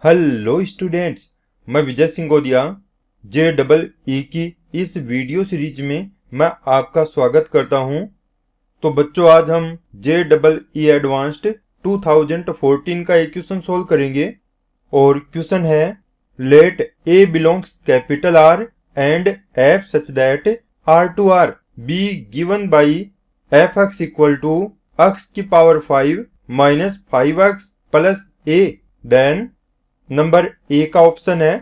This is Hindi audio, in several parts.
हेलो स्टूडेंट्स, मैं विजय सिंह गोदिया JEE की इस वीडियो सीरीज में मैं आपका स्वागत करता हूं। तो बच्चों, आज हम JEE एडवांस्ड 2014 का एक क्वेश्चन सोल्व करेंगे और क्वेश्चन है let A belongs capital R and F such that R to R be given by fx equal to x की power 5 minus 5x plus a। Then number A का ऑप्शन है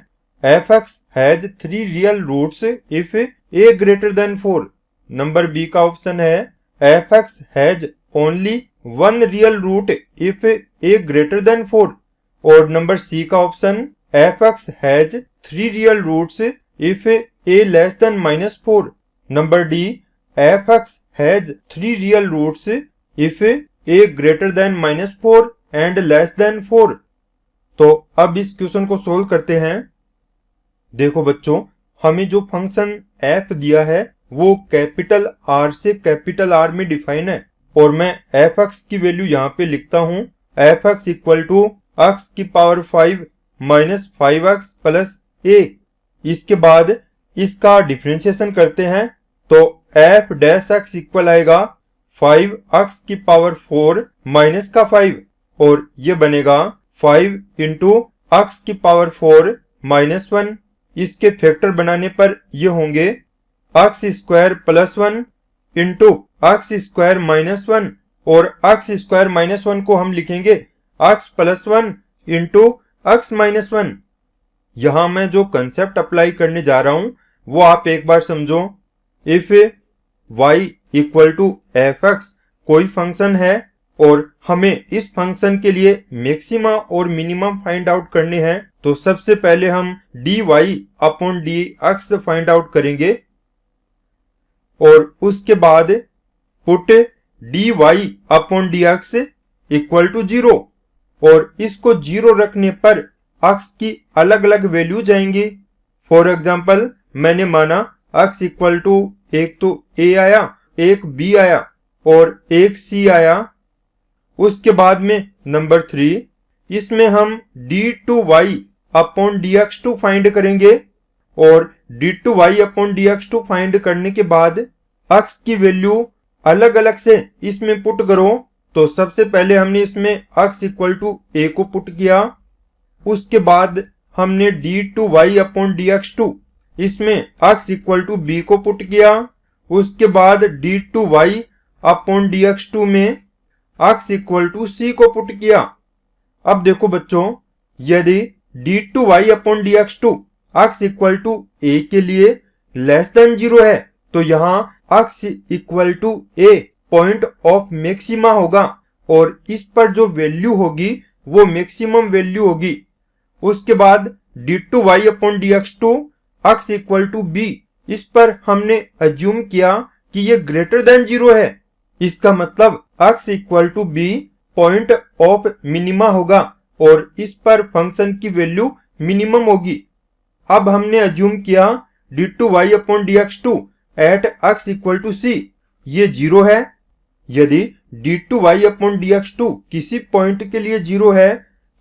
fx has 3 real roots if a greater than 4। Number B का ऑप्शन है fx has only 1 real root if a greater than 4। और नंबर सी का option fx has 3 real roots if a less than -4। Number D fx has 3 real roots if a greater than -4 and less than 4। तो अब इस क्वेश्चन को सोल्व करते हैं। देखो बच्चों, हमें जो फंक्शन f दिया है वो कैपिटल R से कैपिटल R में डिफाइन है और मैं fx की वैल्यू यहाँ पे लिखता हूँ fx इक्वल टू x की power 5 minus 5x plus a। इसके बाद इसका डिफरेंशिएशन करते हैं तो f डैश x इक्वल आएगा 5x की पावर 4 माइनस का 5 और ये बनेगा 5 इंटू x की पावर 4 माइनस 1। इसके फैक्टर बनाने पर ये होंगे x square plus 1 into x square minus 1 और x स्क्वायर माइनस 1 को हम लिखेंगे x plus 1 into x minus 1। यहां मैं जो कंसेप्ट अप्लाई करने जा रहा हूं वो आप एक बार समझो। If y equal to fx कोई फंक्शन है और हमें इस फंक्शन के लिए मैक्सिमा और मिनिमम फाइंड आउट करने हैं तो सबसे पहले हम dy upon dx find out करेंगे और उसके बाद put dy upon dx equal to 0 और इसको 0 रखने पर x की अलग अलग वैल्यू जाएंगी। फॉर एग्जाम्पल, मैंने माना x इक्वल टू एक तो a आया, एक b आया और एक c आया। उसके बाद में नंबर 3, इसमें हम d2y अपॉन dx2 फाइंड करेंगे और d2y अपॉन dx2 फाइंड करने के बाद x की वैल्यू अलग अलग से इसमें पुट करो। तो सबसे पहले हमने इसमें x इक्वल टू a को पुट किया, उसके बाद हमने d2y अपॉन dx2 इसमें x इक्वल टू b को पुट किया, उसके बाद d2y अपॉन dx2 में x इक्वल टू c को पुट किया। अब देखो बच्चों, यदि d2y upon dx2 x equal to a के लिए लेस देन 0 है तो यहाँ x equal to a point of maxima होगा और इस पर जो वैल्यू होगी वो मैक्सिमम वैल्यू होगी। उसके बाद d2y upon dx2 x equal to b, इस पर हमने अज्यूम किया कि ये ग्रेटर देन 0 है। इसका मतलब x equal to b point of minima होगा और इस पर फंक्शन की वैल्यू मिनिमम होगी। अब हमने अज्यूम किया d2y upon dx2 at x equal to c, ये 0 है। यदि d2y अपॉन dx2 किसी पॉइंट के लिए 0 है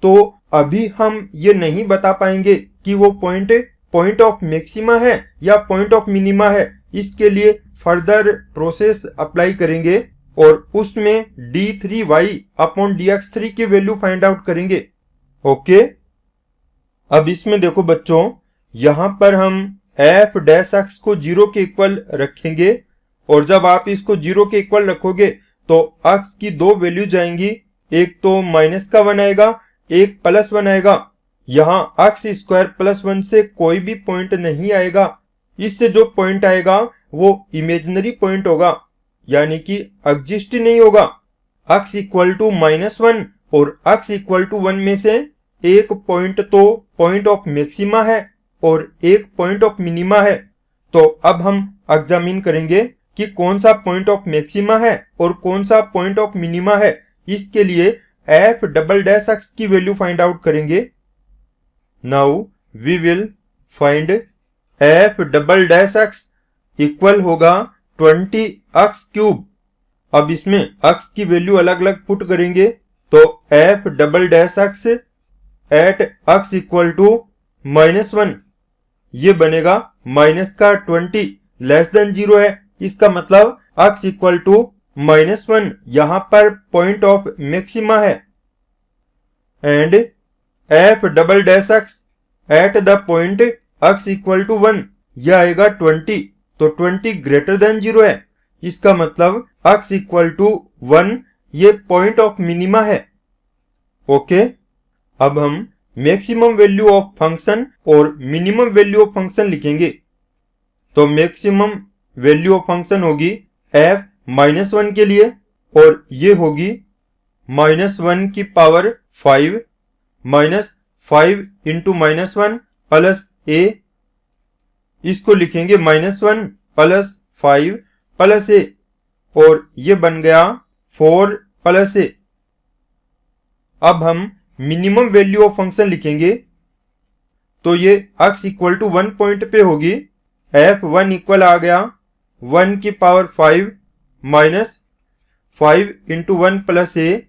तो अभी हम ये नहीं बता पाएंगे कि वो पॉइंट ऑफ मैक्सिमा है या पॉइंट ऑफ मिनिमा है। इसके लिए फर्दर प्रोसेस अप्लाई करेंगे और उसमें d3y अपॉन dx3 की वैल्यू फाइंड आउट करेंगे। ओके, अब इसमें देखो बच्चों, यहां पर हम f डैश x को 0 के इक्वल रखेंगे और जब आप इसको 0 के इक्वल रखोगे तो x की दो वैल्यू जाएंगी, एक तो माइनस का 1 आएगा, एक प्लस 1 आएगा। यहाँ x स्क्वायर प्लस 1 से कोई भी पॉइंट नहीं आएगा, इससे जो पॉइंट आएगा वो इमेजिनरी पॉइंट होगा, यानी कि एग्जिस्ट नहीं होगा। x इक्वल टू -1 और x इक्वल टू 1 में से एक पॉइंट तो पॉइंट ऑफ मैक्सिमा है और एक पॉइंट ऑफ मिनिमा है। तो अब हम एग्जामिन करेंगे कि कौन सा पॉइंट ऑफ मैक्सिमा है और कौन सा पॉइंट ऑफ मिनिमा है। इसके लिए f डबल डैश x की वैल्यू फाइंड आउट करेंगे। Now we will find f double dash x equal होगा 20x क्यूब। अब इसमें x की वैल्यू अलग अलग पुट करेंगे तो f double dash x at x equal to -1, ये बनेगा माइनस का 20 लेस देन 0 है। इसका मतलब x इक्वल टू -1 यहां पर पॉइंट ऑफ मैक्सिमा है। And f double dash x at the point x equal to 1, यह आएगा 20, तो 20 ग्रेटर देन 0 है। इसका मतलब x इक्वल टू 1 ये पॉइंट ऑफ मिनिमा है। ओके, अब हम मैक्सिमम वैल्यू ऑफ फंक्शन और मिनिमम वैल्यू ऑफ फंक्शन लिखेंगे। तो मैक्सिमम वैल्यू ऑफ फंक्शन होगी f -1 के लिए, और ये होगी -1 की पावर 5 -5 इंटू -1 प्लस a, इसको लिखेंगे -1 प्लस 5 प्लस a, और ये बन गया 4 प्लस a। अब हम मिनिमम वैल्यू ऑफ फंक्शन लिखेंगे, तो ये x इक्वल टू 1 पॉइंट पे होगी। f1 इक्वल आ गया 1 की पावर 5 -5 इंटू 1 प्लस a,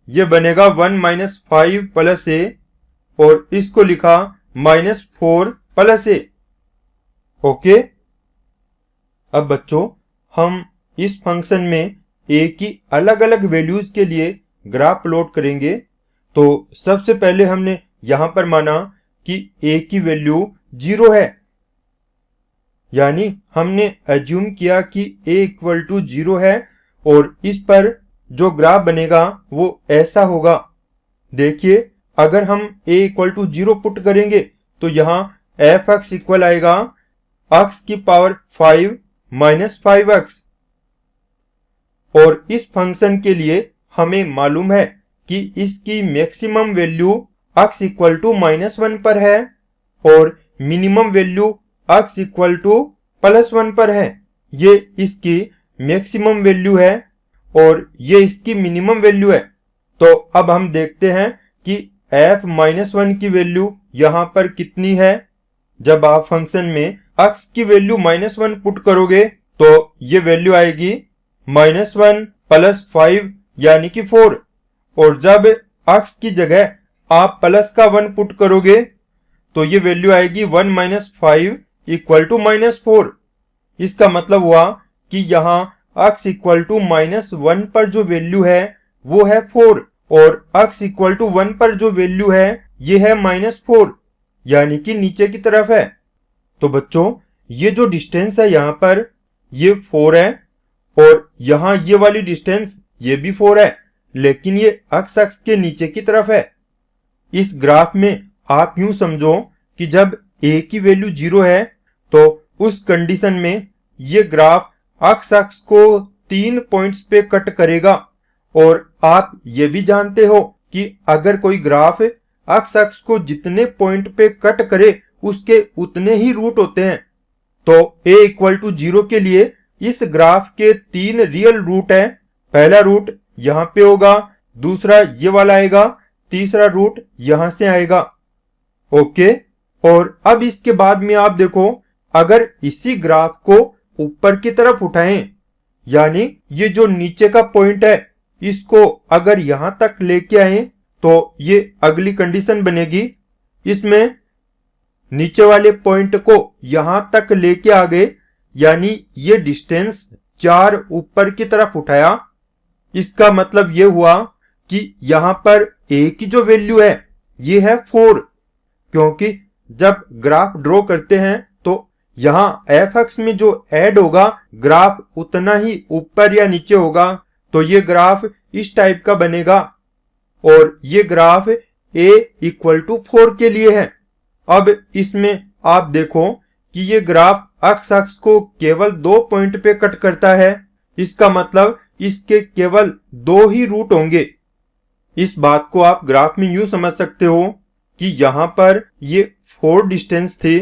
ये बनेगा 1 - 5 प्लस a, और इसको लिखा -4 प्लस a। ओके, अब बच्चों हम इस फंक्शन में a की अलग अलग वैल्यूज के लिए ग्राफ प्लॉट करेंगे। तो सबसे पहले हमने यहां पर माना कि a की वैल्यू 0 है, यानी हमने एज्यूम किया कि a इक्वल टू 0 है, और इस पर जो ग्राफ बनेगा वो ऐसा होगा। देखिए, अगर हम a इक्वल टू 0 पुट करेंगे तो यहाँ f(x) इक्वल आएगा x की पावर 5 -5x, और इस फंक्शन के लिए हमें मालूम है कि इसकी maximum value x equal to -1 पर है और minimum value x equal to +1 पर है। ये इसकी मैक्सिमम वैल्यू है और ये इसकी मिनिमम वैल्यू है। तो अब हम देखते हैं कि f-1 की वैल्यू यहां पर कितनी है। जब आप फंक्शन में x की वैल्यू -1 पुट करोगे तो ये वैल्यू आएगी -1 प्लस 5 यानी कि 4, और जब x की जगह आप प्लस का 1 पुट करोगे तो ये वैल्यू आएगी 1 - 5 इक्वल टू -4। इसका मतलब हुआ कि यहाँ x इक्वल टू -1 पर जो वैल्यू है वो है 4, और x इक्वल टू 1 पर जो वैल्यू है ये है -4, यानी कि नीचे की तरफ है। तो बच्चों, ये जो डिस्टेंस है यहाँ पर ये 4 है, और यहाँ ये वाली डिस्टेंस ये भी 4 है, लेकिन ये x अक्ष के नीचे की तरफ है। इस ग्राफ में आप यूं समझो कि जब a की वैल्यू 0 है तो उस कंडीशन में ये ग्राफ x अक्ष को 3 पॉइंट्स पे कट करेगा, और आप ये भी जानते हो कि अगर कोई ग्राफ x अक्ष को जितने पॉइंट पे कट करे उसके उतने ही रूट होते हैं। तो a इक्वल टू 0 के लिए इस ग्राफ के 3 रियल रूट है। पहला रूट यहां पे होगा, दूसरा ये वाला आएगा, तीसरा रूट यहां से आएगा। ओके, और अब इसके बाद में आप देखो, अगर इसी ग्राफ को ऊपर की तरफ उठाएं, यानी ये जो नीचे का पॉइंट है इसको अगर यहां तक लेके आए तो ये अगली कंडीशन बनेगी। इसमें नीचे वाले पॉइंट को यहां तक लेके आ गए, यानी ये डिस्टेंस 4 ऊपर की तरफ उठाया। इसका मतलब ये हुआ कि यहां पर a की जो वैल्यू है ये है 4, क्योंकि जब ग्राफ ड्रॉ करते हैं तो यहां f(x) में जो ऐड होगा ग्राफ उतना ही ऊपर या नीचे होगा, तो ये ग्राफ इस टाइप का बनेगा, और ये ग्राफ a इक्वल टू 4 के लिए है। अब इसमें आप देखो कि ये ग्राफ x अक्ष को केवल 2 पॉइंट पे कट करता है। इसका मतलब इसके केवल 2 ही रूट होंगे। इस बात को आप ग्राफ में यूं समझ सकते हो कि यहां पर ये 4 डिस्टेंस थे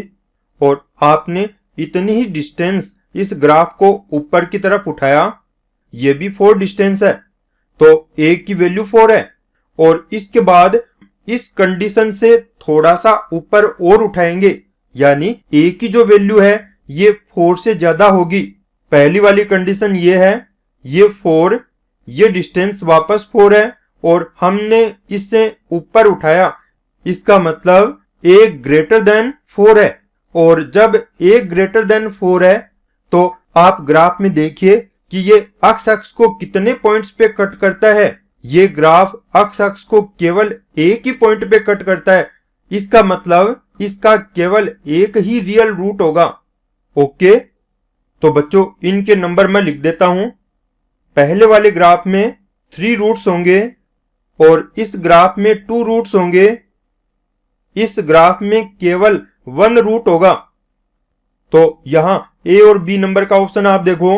और आपने इतनी ही डिस्टेंस इस ग्राफ को ऊपर की तरफ उठाया, ये भी 4 डिस्टेंस है, तो a की वैल्यू 4 है। और इसके बाद इस कंडीशन से थोड़ा सा ऊपर और उठाएंगे, यानी a की जो वैल्यू है ये 4 से ज्यादा होगी। पहली वाली कंडीशन ये है, ये 4, ये डिस्टेंस वापस 4 है और हमने इससे ऊपर उठाया, इसका मतलब a ग्रेटर देन 4 है। और जब a ग्रेटर देन 4 है तो आप ग्राफ में देखिए कि ये अक्ष को कितने पॉइंट्स पे कट करता है। ये ग्राफ अक्ष को केवल एक ही पॉइंट पे कट करता है। इसका मतलब इसका केवल एक ही रियल रूट होगा। ओके, तो बच्चों इनके नंबर मैं लिख देता हूं। पहले वाले ग्राफ में 3 रूट्स होंगे और इस ग्राफ में 2 रूट्स होंगे। इस ग्राफ में केवल 1 रूट होगा। तो यहां ए और बी नंबर का ऑप्शन आप देखो।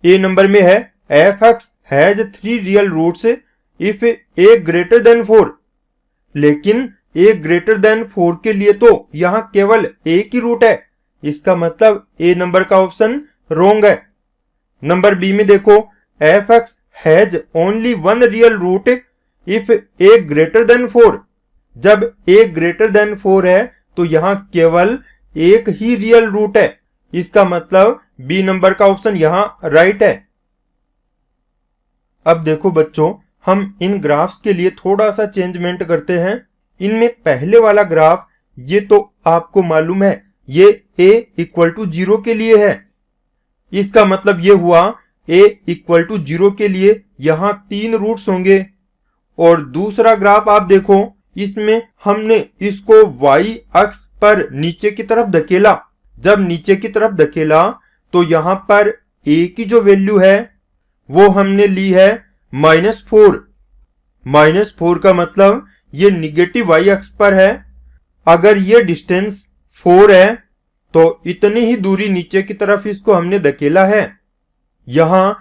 ए नंबर में है f(x) has 3 real roots if a greater than 4। लेकिन a ग्रेटर देन 4 के लिए तो यहां केवल एक ही रूट है। इसका मतलब ए नंबर का ऑप्शन रॉन्ग है। नंबर बी में देखो f(x) has only 1 real root if a greater than 4। जब a ग्रेटर देन 4 है तो यहां केवल एक ही रियल रूट है। इसका मतलब बी नंबर का ऑप्शन यहां राइट है। अब देखो बच्चों, हम इन ग्राफ्स के लिए थोड़ा सा चेंजमेंट करते हैं। इनमें पहले वाला ग्राफ ये तो आपको मालूम है ये a इक्वल टू 0 के लिए है। इसका मतलब ये हुआ a इक्वल टू 0 के लिए यहां 3 रूट्स होंगे। और दूसरा ग्राफ आप देखो, इसमें हमने इसको y अक्ष पर नीचे की तरफ धकेला। जब नीचे की तरफ धकेला तो यहां पर a की जो वैल्यू है वो हमने ली है -4। -4 का मतलब ये निगेटिव y अक्ष पर है। अगर ये डिस्टेंस 4 है तो इतनी ही दूरी नीचे की तरफ इसको हमने धकेला है। यहां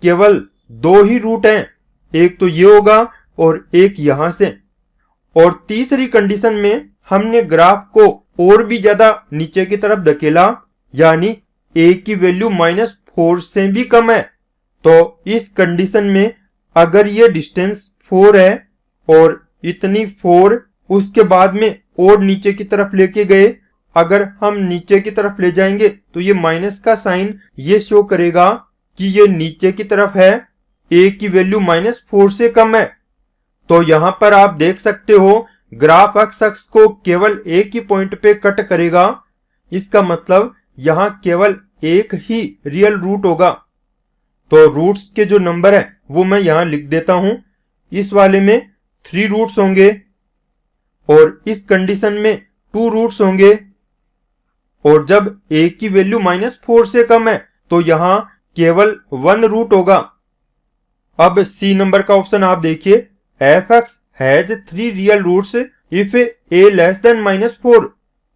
केवल 2 ही रूट हैं, एक तो ये होगा और एक यहां से। और तीसरी कंडीशन में हमने ग्राफ को और भी ज्यादा नीचे की तरफ धकेला, यानी a की वैल्यू -4 से भी कम है। तो इस कंडीशन में अगर ये डिस्टेंस 4 है और इतनी 4 उसके बाद में और नीचे की तरफ लेके गए, अगर हम नीचे की तरफ ले जाएंगे तो ये माइनस का साइन ये शो करेगा कि ये नीचे की तरफ है, a की वैल्यू -4 से कम है। तो यहां पर आप देख सकते हो ग्राफ अक्ष को केवल एक ही पॉइंट पे कट करेगा। इसका मतलब यहां केवल एक ही रियल रूट होगा। तो रूट्स के जो नंबर है वो मैं यहां लिख देता हूं। इस वाले में 3 रूट्स होंगे और इस कंडीशन में 2 रूट्स होंगे। और जब a की वैल्यू -4 से कम है तो यहां केवल 1 रूट होगा। अब सी नंबर का ऑप्शन आप देखिए, f(x) has 3 real roots if a less than -4।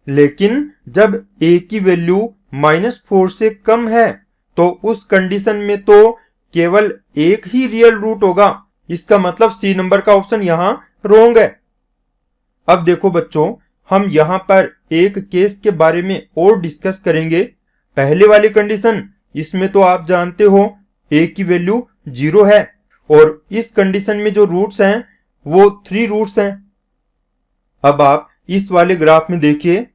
लेकिन जब a की वैल्यू -4 से कम है तो उस कंडीशन में तो केवल एक ही रियल रूट होगा। इसका मतलब सी नंबर का ऑप्शन यहां रॉन्ग है। अब देखो बच्चों, हम यहां पर एक केस के बारे में और डिस्कस करेंगे। पहले वाली कंडीशन, इसमें तो आप जानते हो a की वैल्यू 0 है और इस कंडीशन में जो रूट्स हैं वो 3 रूट्स हैं। अब आप इस वाले ग्राफ में देखिए,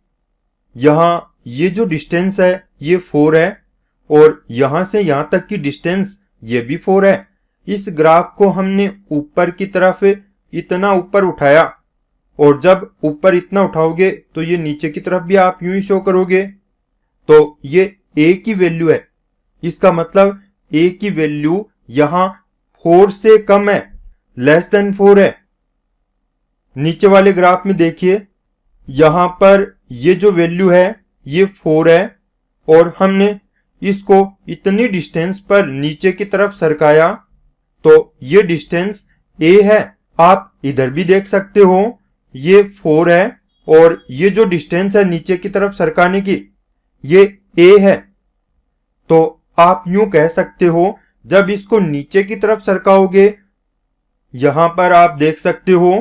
यहां ये जो डिस्टेंस है ये 4 है और यहां से यहां तक की डिस्टेंस ये भी 4 है। इस ग्राफ को हमने ऊपर की तरफ इतना ऊपर उठाया और जब ऊपर इतना उठाओगे तो ये नीचे की तरफ भी आप यूं ही शो करोगे। तो ये a की वैल्यू है। इसका मतलब a की वैल्यू यहां 4 से कम है, लेस देन 4 है। नीचे वाले ग्राफ में देखिए, यहां पर ये जो वैल्यू है ये 4 है और हमने इसको इतनी डिस्टेंस पर नीचे की तरफ सरकाया तो ये डिस्टेंस a है। आप इधर भी देख सकते हो ये 4 है और ये जो डिस्टेंस है नीचे की तरफ सरकाने की ये a है। तो आप यूं कह सकते हो जब इसको नीचे की तरफ सरकाओगे, यहां पर आप देख सकते हो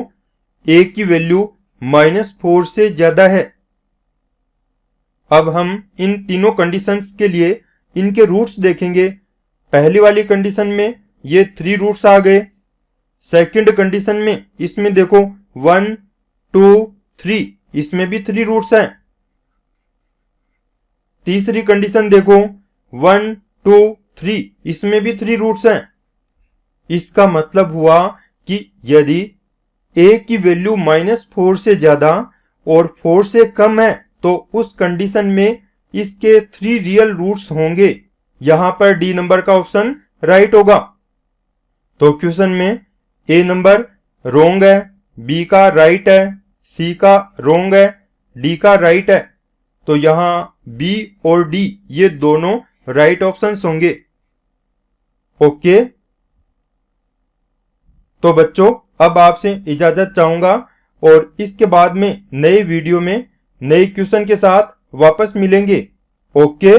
a की वैल्यू -4 से ज्यादा है। अब हम इन तीनों कंडीशंस के लिए इनके रूट्स देखेंगे। पहली वाली कंडीशन में ये 3 रूट्स आ गए। सेकंड कंडीशन में इसमें देखो 1 2 3, इसमें भी 3 रूट्स हैं। तीसरी कंडीशन देखो 1 2 3, इसमें भी 3 रूट्स हैं। इसका मतलब हुआ कि यदि a की वैल्यू -4 से ज्यादा और 4 से कम है तो उस कंडीशन में इसके 3 रियल रूट्स होंगे। यहां पर डी नंबर का ऑप्शन राइट होगा। तो क्वेश्चन में ए नंबर रोंग है, बी का राइट है, सी का रोंग है, डी का राइट है। तो यहां बी और डी ये दोनों राइट ऑप्शंस होंगे। ओके, तो बच्चों अब आपसे इजाजत चाहूंगा और इसके बाद में नए वीडियो में नए क्वेश्चन के साथ वापस मिलेंगे। ओके।